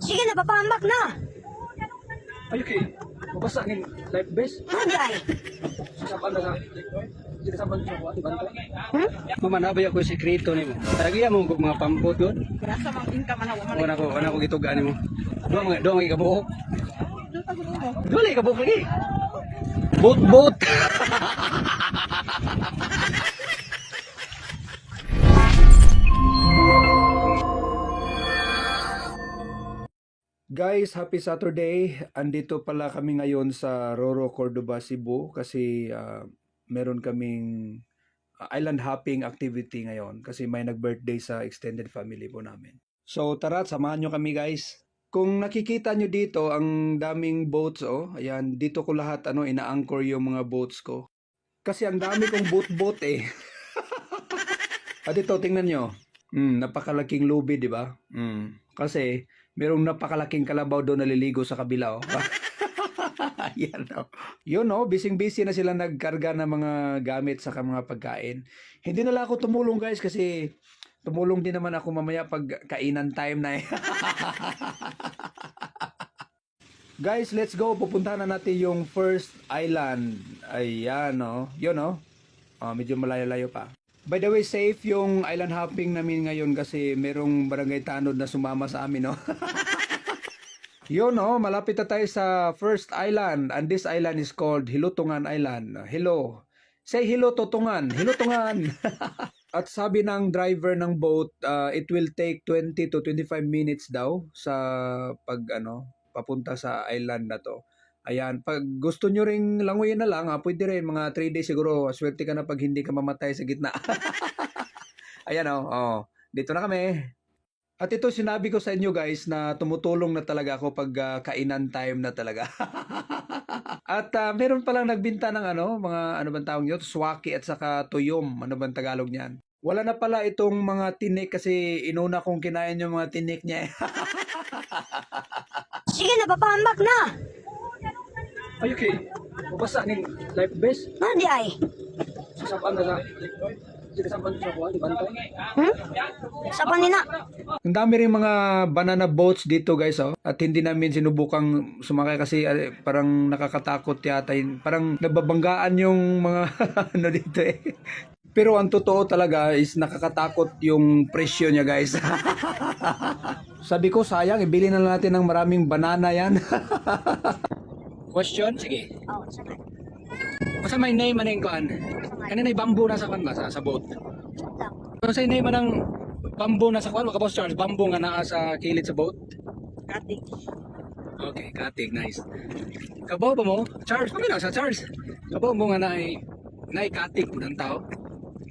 Sige na, papahambak na. Ay, okay. Mabasa ng life base. Hindi ay. Sasapan na sa... Sinasapan sa kuha, diba? Mamanabay ako yung sekreto ni mo. Talagiya mo kung mga pampot yun. Rasa mang income ana wa Wala ko gitugaan ni mo. Doon mga ikabuhok. Doon mga ikabuhok lagi. Boot. Guys, happy Saturday. Andito pala kami ngayon sa Roro, Cordoba, Cebu kasi meron kaming island hopping activity ngayon kasi may nag-birthday sa extended family po namin. So tara, samahan nyo kami guys. Kung nakikita nyo dito, ang daming boats ayan, dito ko lahat ina-anchor yung mga boats ko. Kasi ang dami kong boat eh. Dito, tingnan nyo. Napakalaking lubi, di ba? Kasi merong napakalaking kalabaw doon naliligo sa kabila. Yan, yun bising-busy na sila nagkarga ng mga gamit sa mga pagkain. Hindi na lang ako tumulong guys kasi tumulong din naman ako mamaya pag kainan time na Guys, let's go. Pupuntahan na natin yung first island. Ayan, yun, medyo malayo-layo pa. By the way, safe yung island hopping namin ngayon kasi merong barangay tanod na sumama sa amin, Yun, malapit na tayo sa first island. And this island is called Hilutungan Island. Hello. Say hello, Tutungan. Hilutungan. At sabi ng driver ng boat, it will take 20 to 25 minutes daw sa papunta sa island na to. Ayan, pag gusto nyo ring languyin na lang, pwede rin, mga 3 days siguro, swerte ka na pag hindi ka mamatay sa gitna. Ayan dito na kami. At ito sinabi ko sa inyo guys na tumutulong na talaga ako pag kainan time na talaga. At meron palang nagbinta ng mga bang tawag nyo, swaki at saka tuyom, ano bang Tagalog niyan. Wala na pala itong mga tinik kasi inuna kong kinain yung mga tinik niya. Sige na, papahambak na. Ay, okay. Mabasa ng life base. Hindi ay. Sasapan na sa... Sinasapan sa kuha, diba? Sapan nina. Ang dami rin mga banana boats dito guys, At hindi namin sinubukang sumakay kasi parang nakakatakot yata. Parang nababanggaan yung mga dito eh. Pero ang totoo talaga is nakakatakot yung presyo niya guys. Sabi ko sayang, ibili na lang natin ng maraming banana yan. Question? Sige. Sakay. Basta may name ano yung kuhan? Kanina yung bamboo nasa kuhan ba? Sa boat. Basta yung name ng bamboo nasa kuhan? Maka Boss Charles, bamboo nga naa sa kilid sa boat? Katig. Okay, katig, nice. Kabaw ba mo? Charles, kami lang sa Charles. Kabaw mo nga na katig ng tao?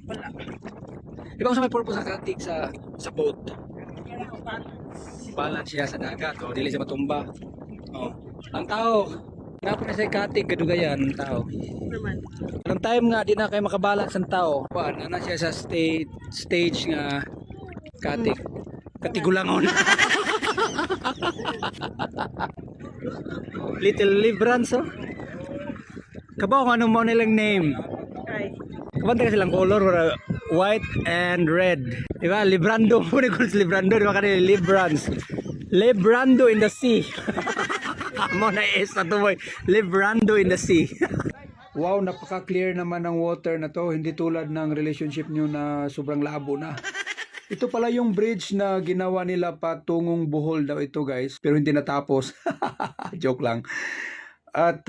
Wala. Di ba kung sa may purpose sa katig sa boat? Balance siya sa dagat o dili siya matumba. Ang tao, napon na siya katig kadugayan ng tao. Naman. Anong time nga di na kayo makabalance ang tao. Ano siya sa stage nga katig. Katigulangon. Little Librans Kabaw kung anong mo nilang name. Ay. Kabanta ka silang color, white and red. Diba? Librando. Muna ko sa Librando. Diba kanila? Librans. Librando in the sea. Mo na is na tumoy. Librando in the sea. Wow, napaka-clear naman ng water na to. Hindi tulad ng relationship nyo na sobrang labo na. Ito pala yung bridge na ginawa nila patungong Bohol daw ito guys. Pero hindi natapos. Joke lang. At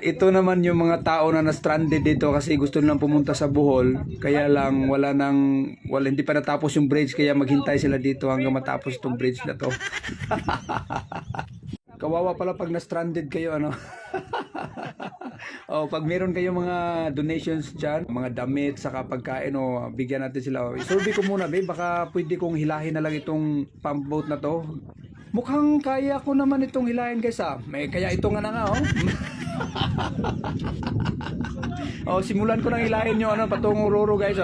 ito naman yung mga tao na na-stranded dito kasi gusto nilang pumunta sa Bohol. Kaya lang hindi pa natapos yung bridge kaya maghintay sila dito hanggang matapos itong bridge na to. Kawawa pala pag na-stranded kayo pag meron kayong mga donations dyan, mga damit, saka pagkain bigyan natin sila. Isurvey ko muna baka pwede kong hilahin na lang itong pump boat na to. Mukhang kaya ko naman itong hilahin guys kaya ito nga na nga simulan ko nang hilahin nyo patungong Roro guys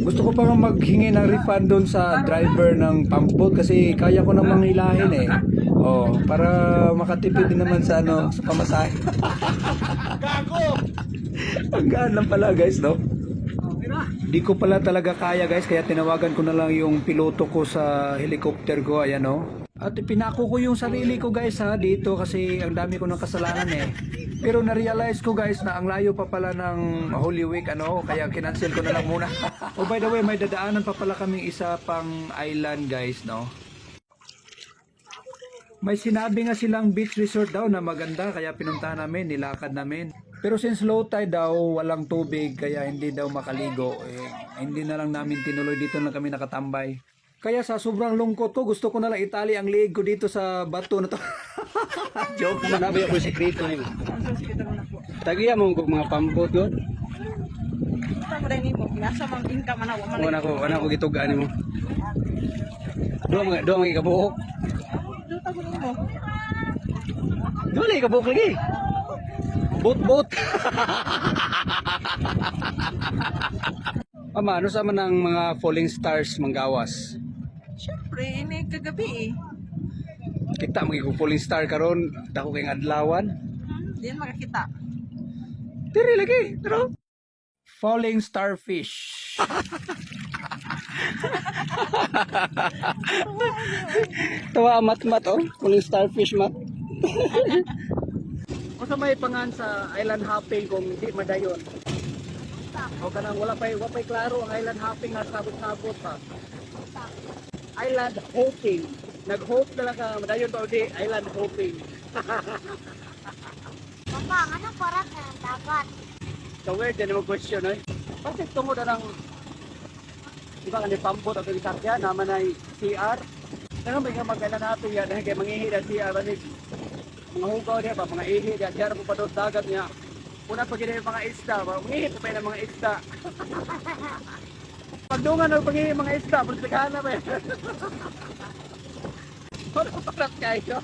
Gusto ko pa nga maghingi ng refund doon sa driver ng pump boat kasi kaya ko namang hilahin para makatipid din naman sa sa pamasahe. Gago! Ang gaan lang pala guys Di ko pala talaga kaya guys kaya tinawagan ko na lang yung piloto ko sa helicopter ko ayan At pinako ko yung sarili ko guys ha dito kasi ang dami ko ng kasalanan eh. Pero na-realize ko guys na ang layo pa pala ng Holy Week kaya kinancel ko na lang muna. Oh by the way, may dadaanan pa pala kaming isa pang island guys no. May sinabi nga silang beach resort daw na maganda kaya pinuntahan namin, nilakad namin. Pero since low tide daw, walang tubig kaya hindi daw makaligo. Hindi na lang namin tinuloy, dito lang kami nakatambay. Kaya sa sobrang lungkot ko, gusto ko na lang itali ang liig ko dito sa bato na to. Joke. Manabi ako sekreto ni mo. Ang sikita mo na po. Tagiya mo kung mga pambot yun. Sa mo din mo, nasa mang income man wala. Wala ko gitugaan ni mo. Doon mga ikabuhok. Duta ko mo. Doon lang ikabuhok lagi. Bot. Ama, ano sa man ng mga falling stars manggawas? Siyempre, ini kagabi eh. Kita magiging falling star karon, dako kay adlawan. Diyan makakita. Diri lagi, pero Falling starfish. tawa mat oh, falling starfish mat. O sa may pangan sa island hopping kung hindi madayon. O kanang wala pa'y klaro ang island hopping na sabot-sabot pa. Island hopping. Nag-hope na lang ka madayon pa o di island hopping. Papa, ano parat na dapat? So weird din mo question eh. Bakit tungod na ng iba ka ni pambot at isakya naman ay CR? Ano ba yung mag-island hopping yan? Kaya mangihi na CR banig. Mga hugaw niya ba, mga ihi niya, diyan po pa doon dagat niya. Una pag yung mga isda, mangihi po pa yung mga isda. Pagdungan o pangihi mga isda, pagkakana ba yan? Ano parat kayo?